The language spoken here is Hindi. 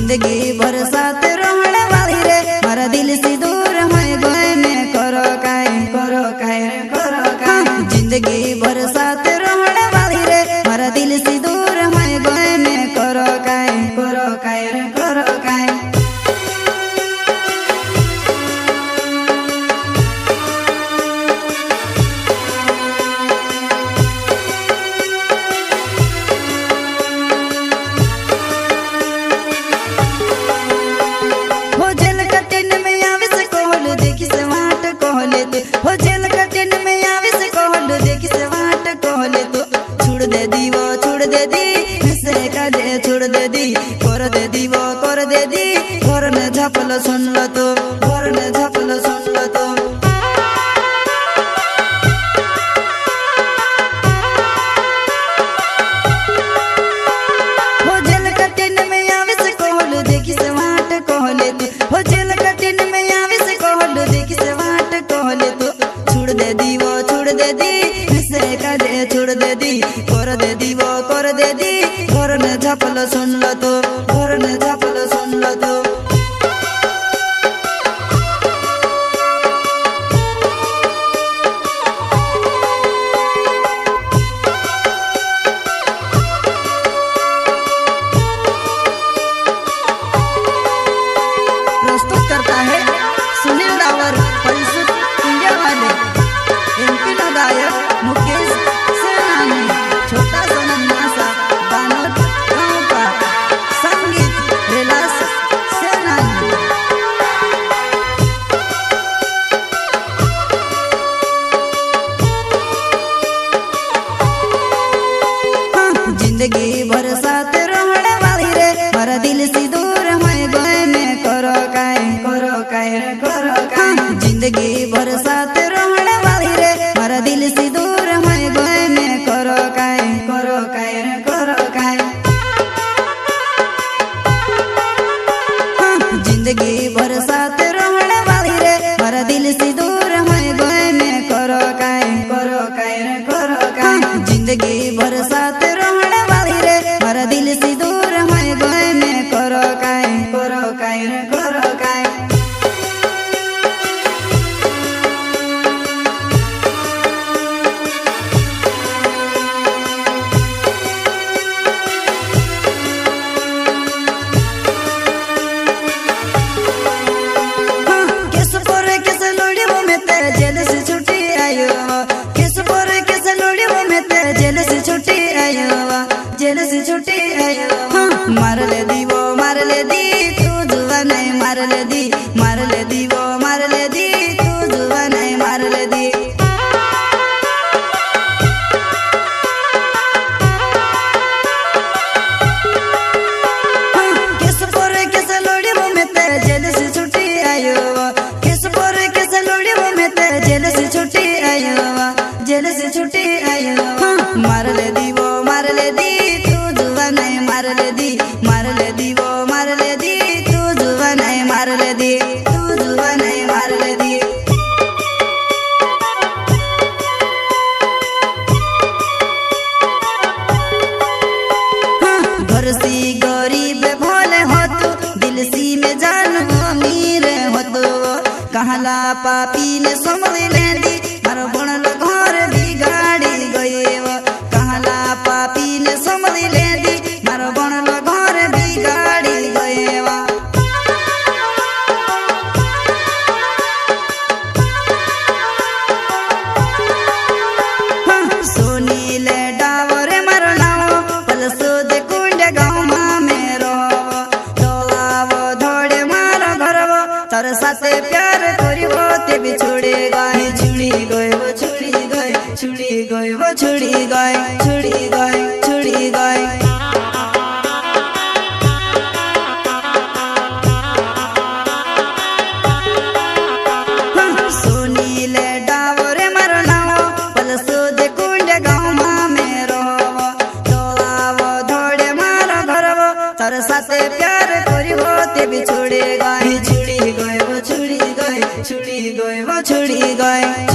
जिंदगी भर साथ रहने वाली रे मारा दिल से दूर है गए में करो काय जिंदगी भर साथ रहने वाली रे मारा दिल से दूर है गए में करो काय हो जेल कटिन में आवे से कोहल देखी से वाट कोहले तो हो जेल कटिन में आवे से कोहल देखी से वाट कोहले तो छोड़ दे दी वो छोड़ दे दी से काजे छोड़ दे दी कर दे दी वो कर दे दी घर ने झपल सुन लो तो घर ने झपल सुन लो तो हो जेल कटिन में आवे से कोहल देखी से वाट कोहले तो हो जेल कटिन में आवे से कोहल देखी से वाट कोहले तो छोड़ दे दी वो छोड़ दे दी से काजे छोड़ दे दी कर दे दी वो कर दे दी घर ने झपल सुन लो तो घर ने झपल सुन लो तो प्रस्तुत करता है सुनील रावर परिषद इंडिया वाले एमपी का गायक मुकेश सेनानी छोटा सा नन्हा सा बानोद गाँव का संगीत रिलास सेनानी। जिंदगी भर साथ रहने वाली रे मारा दिल से दूर है गए में करो काय जिंदगी भर साथ रहने वाली रे मारा दिल से दूर है गए में करो काय जिंदगी भर साथ रहने वाली रे मारा दिल से दूर है गए में करो काय जिंदगी भर साथ रहने वाली रे मारा दिल से दूर है गए में करो काय जेल से छुट्टी आयो किस पर किस लोड़ी वो में तेरे जेल से छुट्टी आयो जेल से छुट्टी आयो मार ले दी वो मार ले दी तू जुआ नहीं मार ले दी वो मार ले दी तू जुआ नहीं मार ले दी किस पर किस लोड़ी वो में तेरे जेल से छुट्टी आयो किस पर किस लोड़ी वो में तेरे जेल से छुट्टी आयो जेल से छुट्टी आयो मार ले दी वो मार ले दी तू जुआ नहीं मार ले दी वो मार ले दी तू जुआ नहीं मार ले दी तू जुआ नहीं मार ले दी घर सी गरीब भोले हो तू दिल सी में जान अमीर हो तू कहला पापी ने समझ ले दी मारो बनल घर बिगाड़ी गए कहला पापी ने समझ ले दी मारो बनल घर बिगाड़ी गए सुनील डावर मारो नाव पलसोद कुंड गाँव में रहो दौलाव धोड़े मारो घरव तर साथे प्यार करिबो तेबे छोड़े गए छुड़ी गए वो छुड़ी गए छुड़ी गए वो छुड़ी गए छुड़ी गए छुड़ी गए सुनील डावर मारो नाव पलसोद कुंड गाँव में रहो दौलाव धोड़े मारो घरव तर साथे प्यार करिबो तेबे छोड़े गए छुड़ी गए वो छुड़ी गए छुड़ी गए वो छुड़ी गए